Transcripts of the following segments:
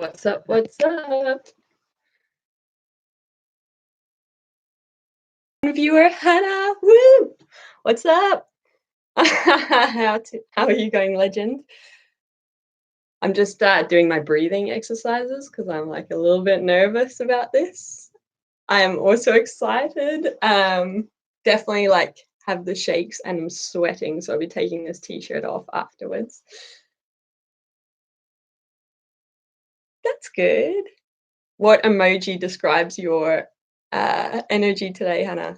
What's up? What's up? Viewer Hannah, woo! What's up? how are you going, legend? I'm just doing my breathing exercises because I'm like a little bit nervous about this. I am also excited. Definitely like have the shakes and I'm sweating, so I'll be taking this t-shirt off afterwards. That's good. What emoji describes your energy today, Hannah?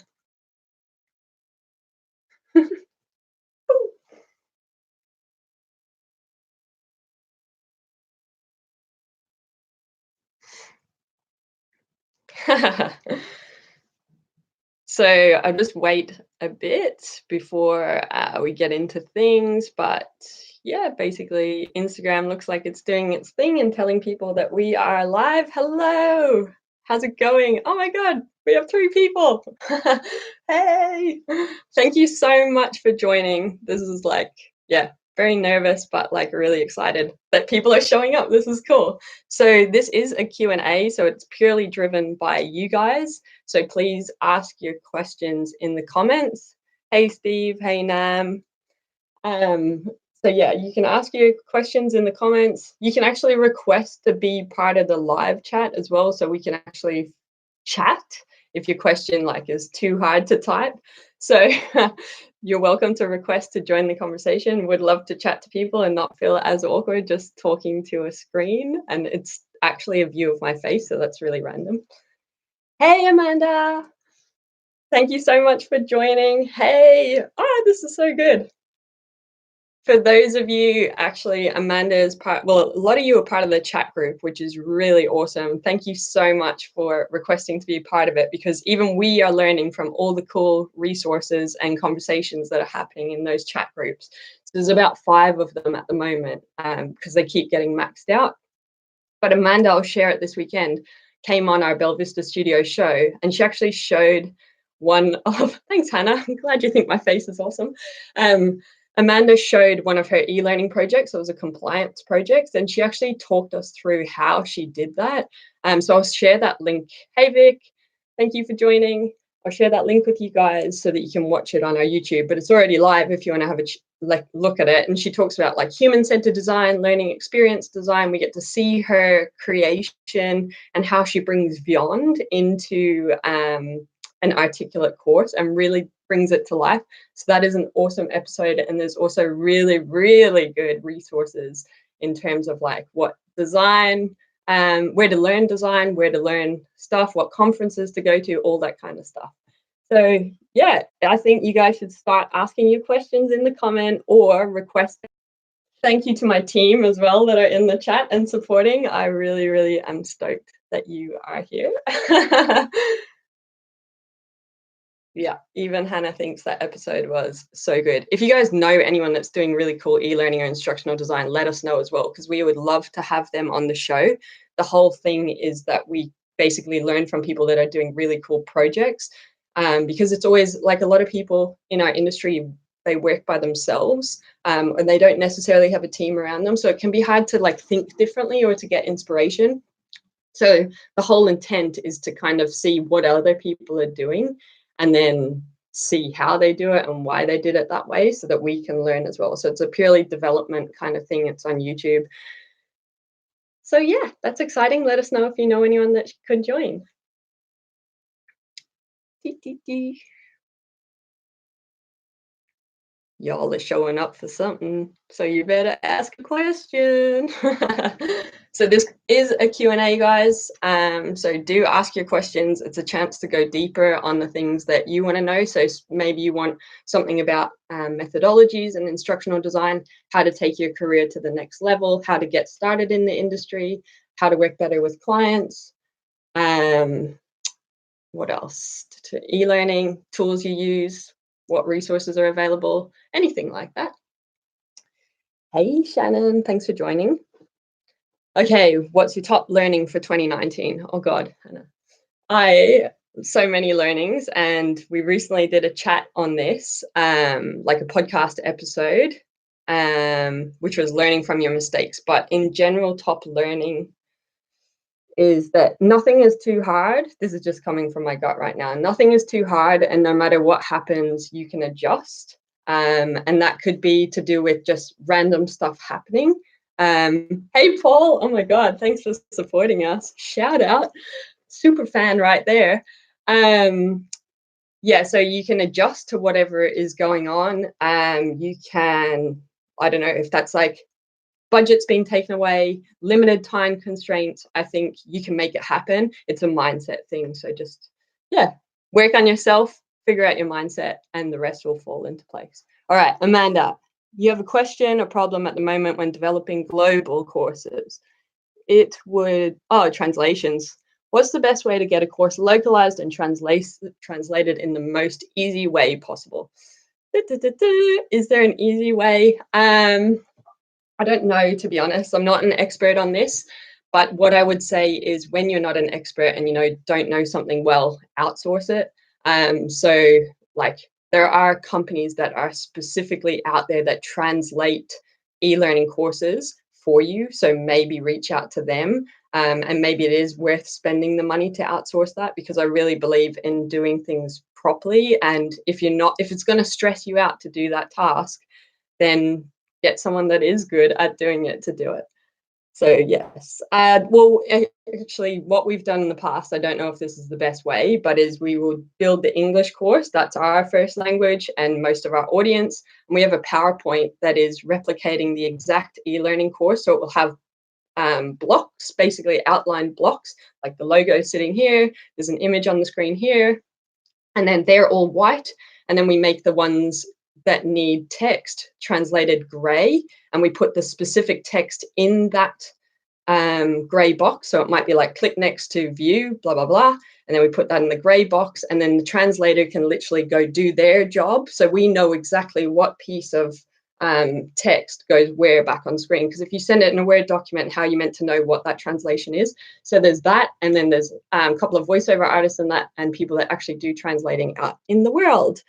So I'll just wait a bit before we get into things. But yeah, basically, Instagram looks like it's doing its thing and telling people that we are live. Hello, how's it going? Oh my God, we have 3 people. Hey, thank you so much for joining. This is like, yeah, very nervous, but like really excited that people are showing up. This is cool. So this is a Q&A, so it's purely driven by you guys. So please ask your questions in the comments. Hey, Steve. Hey, Nam. So yeah, you can ask your questions in the comments. You can actually request to be part of the live chat as well, so we can actually chat if your question like is too hard to type. So you're welcome to request to join the conversation. Would love to chat to people and not feel as awkward just talking to a screen. And it's actually a view of my face, so that's really random. Hey, Amanda. Thank you so much for joining. Hey, oh, this is so good. For those of you, actually, Amanda is part, well, a lot of you are part of the chat group, which is really awesome. Thank you so much for requesting to be part of it, because even we are learning from all the cool resources and conversations that are happening in those chat groups. So there's about 5 of them at the moment because they keep getting maxed out. But Amanda, I'll share it this weekend, came on our Bella Vista Studio show, and she actually showed one of, thanks, Hannah, I'm glad you think my face is awesome. Amanda showed one of her e-learning projects. It was a compliance project, and she actually talked us through how she did that. So I'll share that link. Hey, Vic, thank you for joining. I'll share that link with you guys so that you can watch it on our YouTube, but it's already live if you want to have a like look at it. And she talks about like human-centered design, learning experience design. We get to see her creation and how she brings beyond into an articulate course and really brings it to life. So that is an awesome episode. And there's also really, really good resources in terms of like what design, where to learn design, where to learn stuff, what conferences to go to, all that kind of stuff. So yeah, I think you guys should start asking your questions in the comment or request. Thank you to my team as well that are in the chat and supporting. I really, really am stoked that you are here. Yeah, even Hannah thinks that episode was so good. If you guys know anyone that's doing really cool e-learning or instructional design, let us know as well, because we would love to have them on the show. The whole thing is that we basically learn from people that are doing really cool projects, because it's always like a lot of people in our industry, they work by themselves, and they don't necessarily have a team around them. So it can be hard to like think differently or to get inspiration. So the whole intent is to kind of see what other people are doing and then see how they do it and why they did it that way so that we can learn as well. So it's a purely development kind of thing. It's on YouTube. So yeah, that's exciting. Let us know if you know anyone that could join. Y'all are showing up for something, so you better ask a question. So this is a Q&A, guys. So do ask your questions. It's a chance to go deeper on the things that you want to know. So maybe you want something about methodologies and instructional design, how to take your career to the next level, how to get started in the industry, how to work better with clients. What else? E-learning, tools you use, what resources are available, anything like that. Hey, Shannon, thanks for joining. Okay, what's your top learning for 2019? Oh God, Hannah. So many learnings, and we recently did a chat on this, like a podcast episode, which was learning from your mistakes. But in general, top learning is that nothing is too hard. This is just coming from my gut right now. Nothing is too hard, and no matter what happens, you can adjust. And that could be to do with just random stuff happening. Hey, Paul. Oh my God. Thanks for supporting us. Shout out. Super fan right there. Yeah, so you can adjust to whatever is going on. You can, I don't know if that's like budget's being taken away, limited time constraints. I think you can make it happen. It's a mindset thing. So just, yeah, work on yourself, figure out your mindset, and the rest will fall into place. All right, Amanda, you have a question, a problem at the moment when developing global courses. It would, translations. What's the best way to get a course localized and translated in the most easy way possible? Is there an easy way? I don't know, to be honest. I'm not an expert on this, but what I would say is when you're not an expert and don't know something well, outsource it. So like there are companies that are specifically out there that translate e-learning courses for you. So maybe reach out to them. And maybe it is worth spending the money to outsource that, because I really believe in doing things properly. And if it's going to stress you out to do that task, then get someone that is good at doing it to do it. So yes, well, actually what we've done in the past, I don't know if this is the best way, but is we will build the English course. That's our first language and most of our audience. And we have a PowerPoint that is replicating the exact e-learning course. So it will have blocks, basically outlined blocks, like the logo sitting here. There's an image on the screen here, and then they're all white. And then we make the ones that need text translated gray, and we put the specific text in that gray box. So it might be like click next to view, blah, blah, blah. And then we put that in the gray box, and then the translator can literally go do their job. So we know exactly what piece of text goes where back on screen. Because if you send it in a Word document, how are you meant to know what that translation is? So there's that, and then there's a couple of voiceover artists in that, and people that actually do translating out in the world.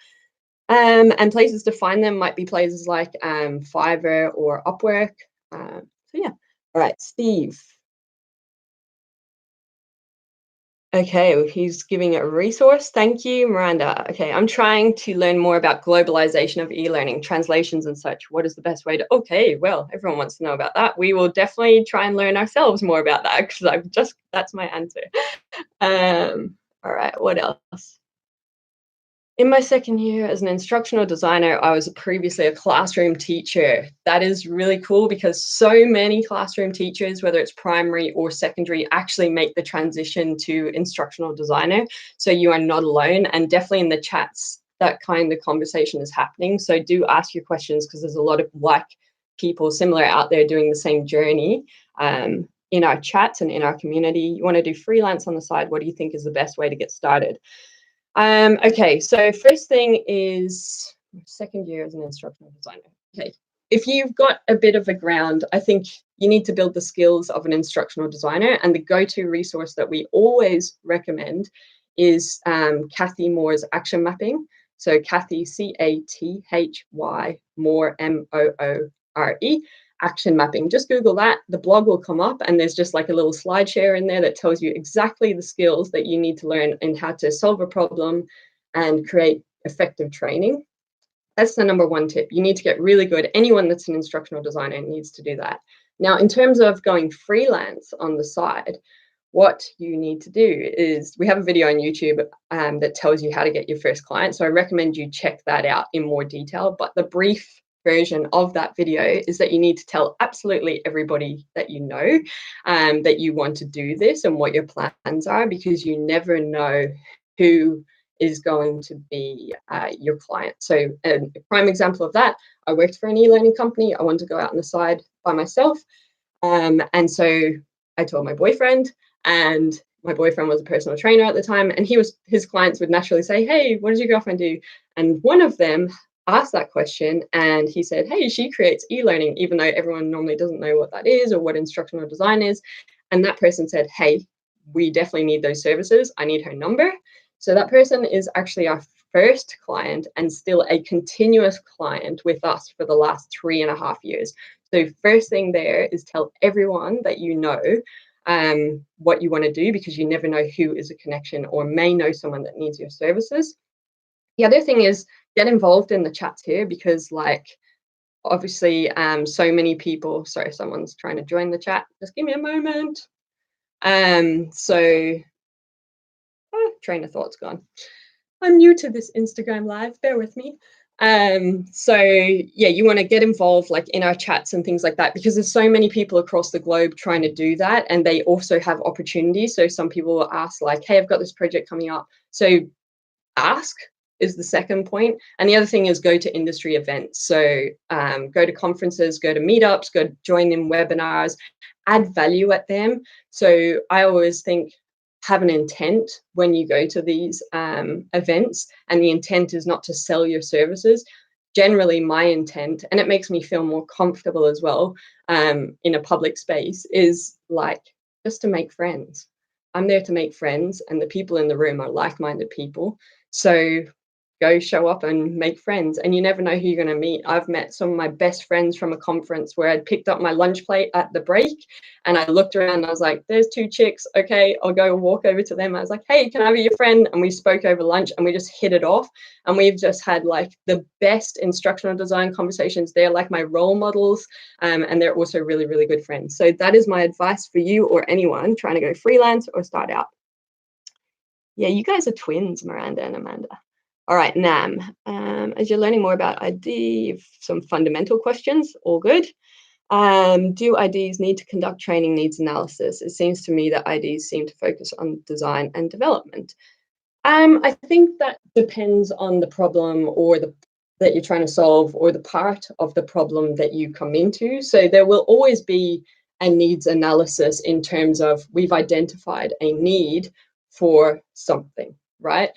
And places to find them might be places like Fiverr or Upwork. So yeah. All right, Steve. Okay, well, he's giving a resource. Thank you, Miranda. Okay, I'm trying to learn more about globalization of e-learning, translations and such. What is the best way to, okay, well, everyone wants to know about that. We will definitely try and learn ourselves more about that, because that's my answer. All right, what else? In my second year as an instructional designer, I was previously a classroom teacher. That is really cool, because so many classroom teachers, whether it's primary or secondary, actually make the transition to instructional designer. So you are not alone, and definitely in the chats, that kind of conversation is happening. So do ask your questions, because there's a lot of like people similar out there doing the same journey. In our chats and in our community. You want to do freelance on the side. What do you think is the best way to get started? Okay, so first thing is second year as an instructional designer. Okay, if you've got a bit of a ground, I think you need to build the skills of an instructional designer, and the go-to resource that we always recommend is Kathy Moore's Action Mapping. So Kathy, Cathy Moore, Moore, Action Mapping. Just Google that, the blog will come up, and there's just like a little slide share in there that tells you exactly the skills that you need to learn and how to solve a problem and create effective training. That's the number one tip. You need to get really good. Anyone that's an instructional designer needs to do that. Now, in terms of going freelance on the side, what you need to do is, we have a video on YouTube that tells you how to get your first client. So I recommend you check that out in more detail. But the brief version of that video is that you need to tell absolutely everybody that you know that you want to do this and what your plans are, because you never know who is going to be your client. So a prime example of that, I worked for an e-learning company. I wanted to go out on the side by myself. And so I told my boyfriend, and my boyfriend was a personal trainer at the time, and his clients would naturally say, hey, what does your girlfriend do? And one of them asked that question, and he said, hey, she creates e-learning, even though everyone normally doesn't know what that is or what instructional design is. And that person said, hey, we definitely need those services. I need her number. So that person is actually our first client and still a continuous client with us for the last 3.5 years. So first thing there is tell everyone that you know what you want to do, because you never know who is a connection or may know someone that needs your services. The other thing is get involved in the chats here, because like obviously so many people, sorry, someone's trying to join the chat, just give me a moment. Train of thought's gone. I'm new to this Instagram live, bear with me. So yeah, you want to get involved like in our chats and things like that, because there's so many people across the globe trying to do that, and they also have opportunities. So some people will ask like, hey, I've got this project coming up. So ask is the second point. And the other thing is go to industry events. So go to conferences, go to meetups, go join in webinars, add value at them. So I always think have an intent when you go to these events, and the intent is not to sell your services. Generally my intent, and it makes me feel more comfortable as well in a public space, is like just to make friends. I'm there to make friends, and the people in the room are like-minded people. So go show up and make friends, and you never know who you're going to meet. I've met some of my best friends from a conference where I'd picked up my lunch plate at the break, and I looked around and I was like, there's two chicks, okay, I'll go walk over to them. I was like, hey, can I be your friend? And we spoke over lunch and we just hit it off, and we've just had like the best instructional design conversations. They're like my role models, and they're also really, really good friends. So that is my advice for you or anyone trying to go freelance or start out. Yeah, you guys are twins, Miranda and Amanda. All right, Nam, as you're learning more about ID, some fundamental questions, all good. Do IDs need to conduct training needs analysis? It seems to me that IDs seem to focus on design and development. I think that depends on the problem or that you're trying to solve, or the part of the problem that you come into. So there will always be a needs analysis in terms of we've identified a need for something, right?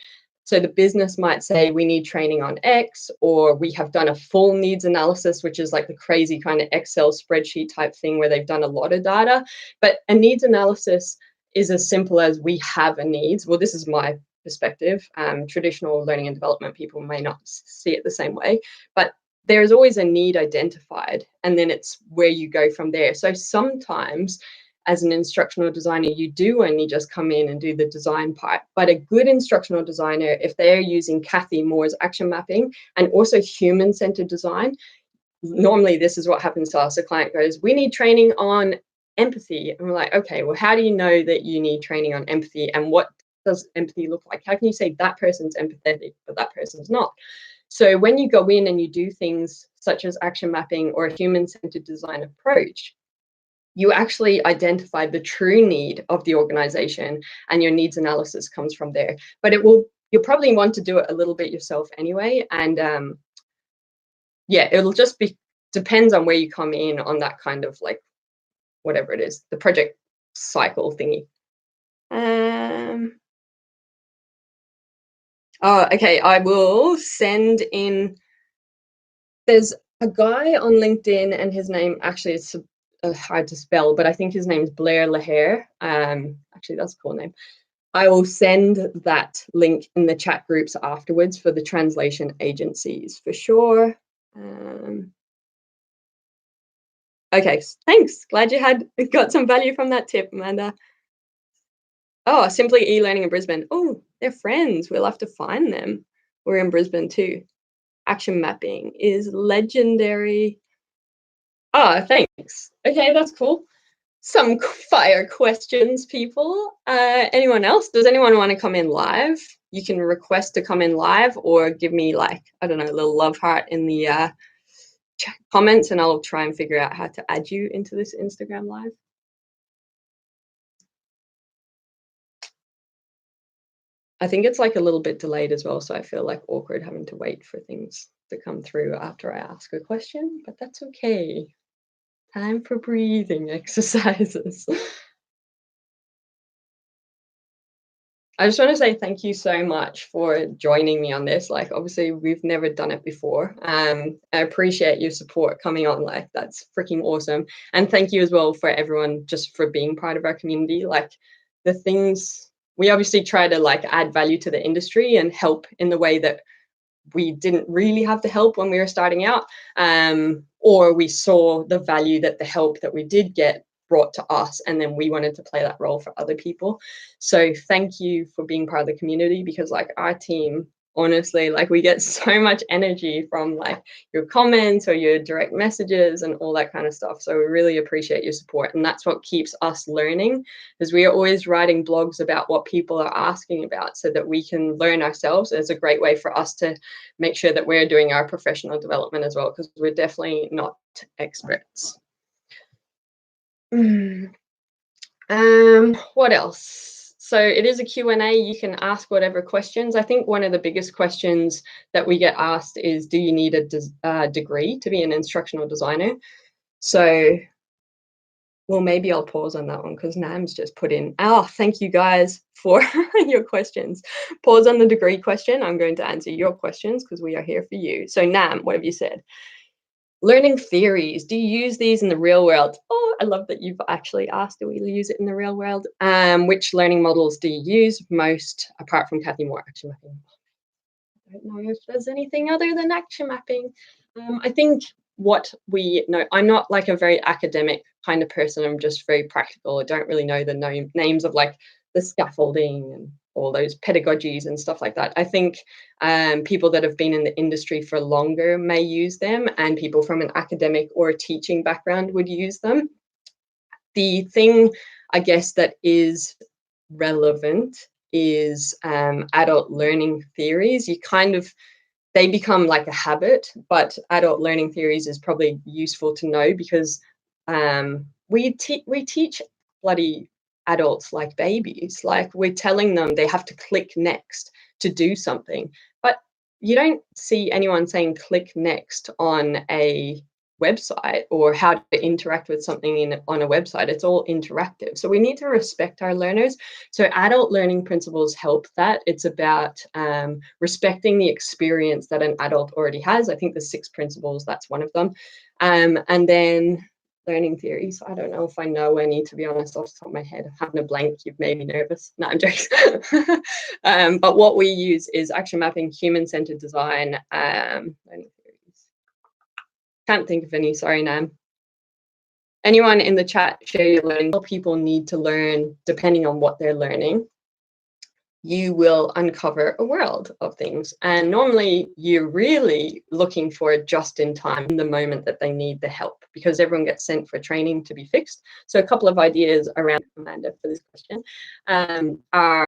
So the business might say we need training on X, or we have done a full needs analysis, which is like the crazy kind of Excel spreadsheet type thing where they've done a lot of data. But a needs analysis is as simple as we have a needs. Well, this is my perspective. Traditional learning and development people may not see it the same way, but there is always a need identified, and then it's where you go from there. So sometimes as an instructional designer, you do only just come in and do the design part. But a good instructional designer, if they're using Kathy Moore's action mapping and also human-centered design, normally this is what happens to us. A client goes, we need training on empathy. And we're like, okay, well, how do you know that you need training on empathy? And what does empathy look like? How can you say that person's empathetic, but that person's not? So when you go in and you do things such as action mapping or a human-centered design approach, you actually identify the true need of the organization, and your needs analysis comes from there. But you'll probably want to do it a little bit yourself anyway. And yeah, it'll just depends on where you come in on that kind of like, whatever it is, the project cycle thingy. Oh, okay, I will send in, there's a guy on LinkedIn and his name actually is hard to spell, but I think his name is Blair Lahair. Actually, that's a cool name. I will send that link in the chat groups afterwards for the translation agencies for sure. Okay, thanks. Glad you got some value from that tip, Amanda. Oh, Simply e-learning in Brisbane. Oh, they're friends. We'll have to find them. We're in Brisbane too. Action mapping is legendary. Oh, thanks. Okay, that's cool. Some fire questions, people. Anyone else? Does anyone want to come in live? You can request to come in live, or give me like, I don't know, a little love heart in the comments, and I'll try and figure out how to add you into this Instagram live. I think it's like a little bit delayed as well, so I feel like awkward having to wait for things to come through after I ask a question, but that's okay. Time for breathing exercises. I just want to say thank you so much for joining me on this. Like, obviously, we've never done it before. I appreciate your support coming on. Like, that's freaking awesome. And thank you as well for everyone just for being part of our community. Like, the things we obviously try to like add value to the industry and help in the way that we didn't really have the help when we were starting out, or we saw the value that the help that we did get brought to us, and then we wanted to play that role for other people. So thank you for being part of the community, because like our team, honestly, like we get so much energy from like your comments or your direct messages and all that kind of stuff. So we really appreciate your support, and that's what keeps us learning, because we are always writing blogs about what people are asking about so that we can learn ourselves. It's a great way for us to make sure that we're doing our professional development as well, because we're definitely not experts. What else? So it is a Q&A. You can ask whatever questions. I think one of the biggest questions that we get asked is, do you need a degree to be an instructional designer? So, well, maybe I'll pause on that one, because Nam's just put in, thank you guys for your questions. Pause on the degree question. I'm going to answer your questions because we are here for you. So Nam, what have you said? Learning theories, do you use these in the real world? Oh, I love that you've actually asked, do we use it in the real world? Which learning models do you use most, apart from Kathy Moore? Action mapping. I don't know if there's anything other than action mapping. I think what we know, I'm not like a very academic kind of person. I'm just very practical. I don't really know the names of like the scaffolding and all those pedagogies and stuff like that. I think people that have been in the industry for longer may use them, and people from an academic or a teaching background would use them. The thing, I guess, that is relevant is adult learning theories. They become like a habit, but adult learning theories is probably useful to know, because we teach bloody adults like babies. Like, we're telling them they have to click next to do something, but you don't see anyone saying click next on a website, or how to interact with something on a website. It's all interactive. So we need to respect our learners. So adult learning principles help that. It's about respecting the experience that an adult already has. I think the 6 principles, that's one of them. And then learning theories. I don't know if I know any, to be honest, off the top of my head. Having a blank, you've made me nervous. No, I'm joking. But what we use is action mapping, human-centered design, learning theories. Can't think of any, sorry, Nam. Anyone in the chat, share your learning. People need to learn depending on what they're learning. You will uncover a world of things. And normally you're really looking for it just in time, in the moment that they need the help, because everyone gets sent for training to be fixed. So a couple of ideas around Amanda for this question are,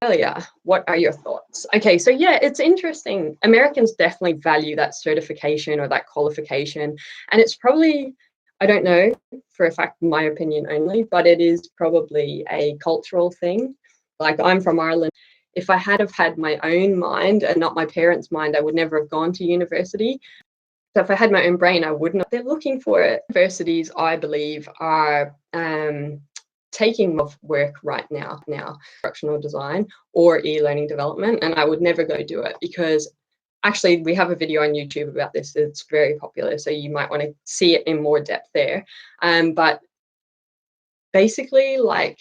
what are your thoughts? Okay, so yeah, it's interesting. Americans definitely value that certification or that qualification. And it's probably, I don't know for a fact, my opinion only, but it is probably a cultural thing. Like, I'm from Ireland. If I had have had my own mind and not my parents' mind, I would never have gone to university. So if I had my own brain, I wouldn't. They're looking for it. Universities, I believe, are taking off work right now, instructional design or e-learning development, and I would never go do it, because actually we have a video on YouTube about this. It's very popular, so you might want to see it in more depth there. But basically, like,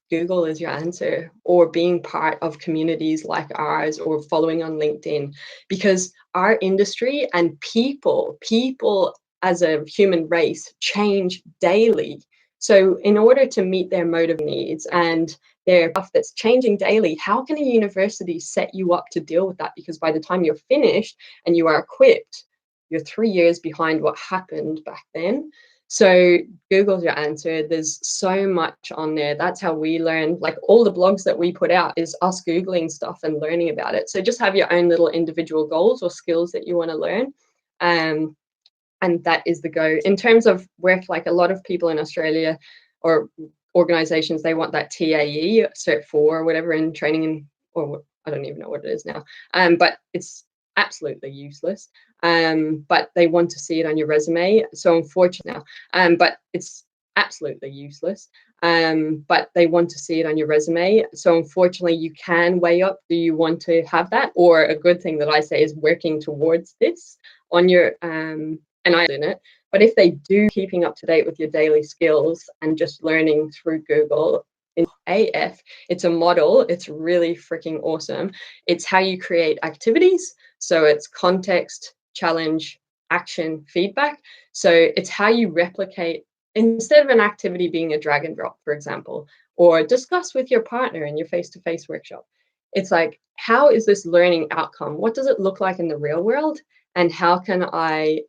Google is your answer, or being part of communities like ours, or following on LinkedIn, because our industry and people as a human race change daily. So in order to meet their motive needs and their stuff that's changing daily, how can a university set you up to deal with that? Because by the time you're finished and you are equipped, you're 3 years behind what happened back then. So Google's your answer. There's so much on there. That's how we learn. Like, all the blogs that we put out is us Googling stuff and learning about it. So just have your own little individual goals or skills that you want to learn. And that is the go. In terms of work, like, a lot of people in Australia or organizations, they want that TAE, Cert 4 or whatever, in training, or I don't even know what it is now. But it's absolutely useless. But they want to see it on your resume. So unfortunately, but it's absolutely useless. But they want to see it on your resume. So unfortunately, you can weigh up, do you want to have that? Or a good thing that I say is working towards this on your, and I in it. But if they do, keeping up to date with your daily skills and just learning through Google, in AF, it's a model. It's really freaking awesome. It's how you create activities. So it's context, challenge, action, feedback. So it's how you replicate instead of an activity being a drag and drop, for example, or discuss with your partner in your face-to-face workshop, it's like, how is this learning outcome? What does it look like in the real world? And how can I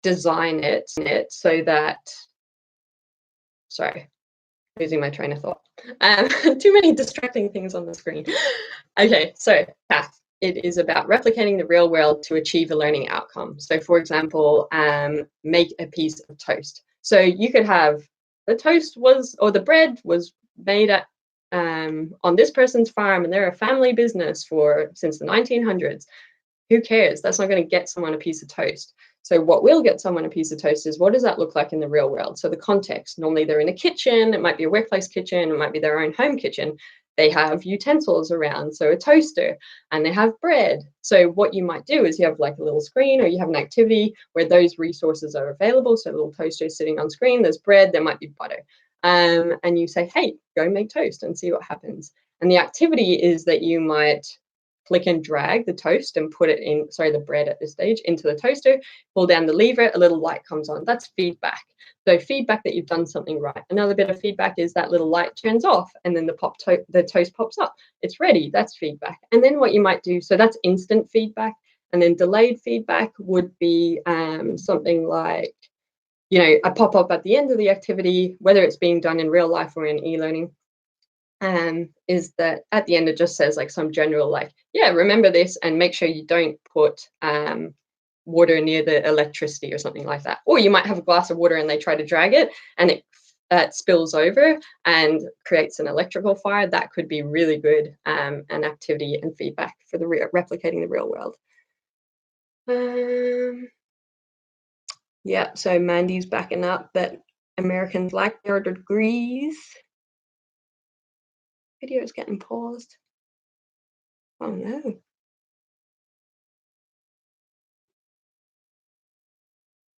design it so that, sorry, losing my train of thought. Too many distracting things on the screen. Okay, so Kath, it is about replicating the real world to achieve a learning outcome. So for example, make a piece of toast. So you could have the toast was, or the bread was made at on this person's farm, and they're a family business since the 1900s. Who cares? That's not going to get someone a piece of toast. So what will get someone a piece of toast is, what does that look like in the real world? So the context, normally they're in a kitchen, it might be a workplace kitchen, it might be their own home kitchen. They have utensils around, so a toaster, and they have bread. So what you might do is you have like a little screen, or you have an activity where those resources are available. So a little toaster is sitting on screen, there's bread, there might be butter. And you say, hey, go make toast and see what happens. And the activity is that you might click and drag the toast and put it in, sorry, the bread at this stage, into the toaster, pull down the lever, a little light comes on. That's feedback. So feedback that you've done something right. Another bit of feedback is that little light turns off and then the toast pops up. It's ready. That's feedback. And then what you might do, so that's instant feedback. And then delayed feedback would be something like, a pop-up at the end of the activity, whether it's being done in real life or in e-learning. Is that at the end it just says like some general, like, yeah, remember this and make sure you don't put water near the electricity or something like that. Or you might have a glass of water and they try to drag it and it spills over and creates an electrical fire. That could be really good an activity and feedback for the replicating the real world. Yeah, so Mandy's backing up that Americans like their degrees. Video is getting paused. Oh no.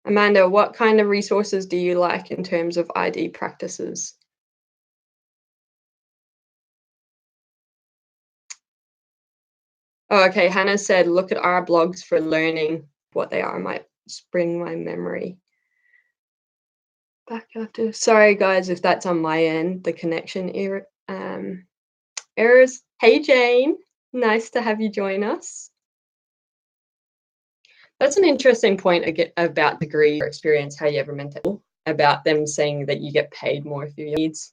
Amanda, what kind of resources do you like in terms of ID practices? Oh, okay. Hannah said, look at our blogs for learning what they are. Might spring my memory back after. Sorry, guys, if that's on my end, the connection errors. Hey, Jane. Nice to have you join us. That's an interesting point about degree or experience, how you ever meant to, about them saying that you get paid more for your needs.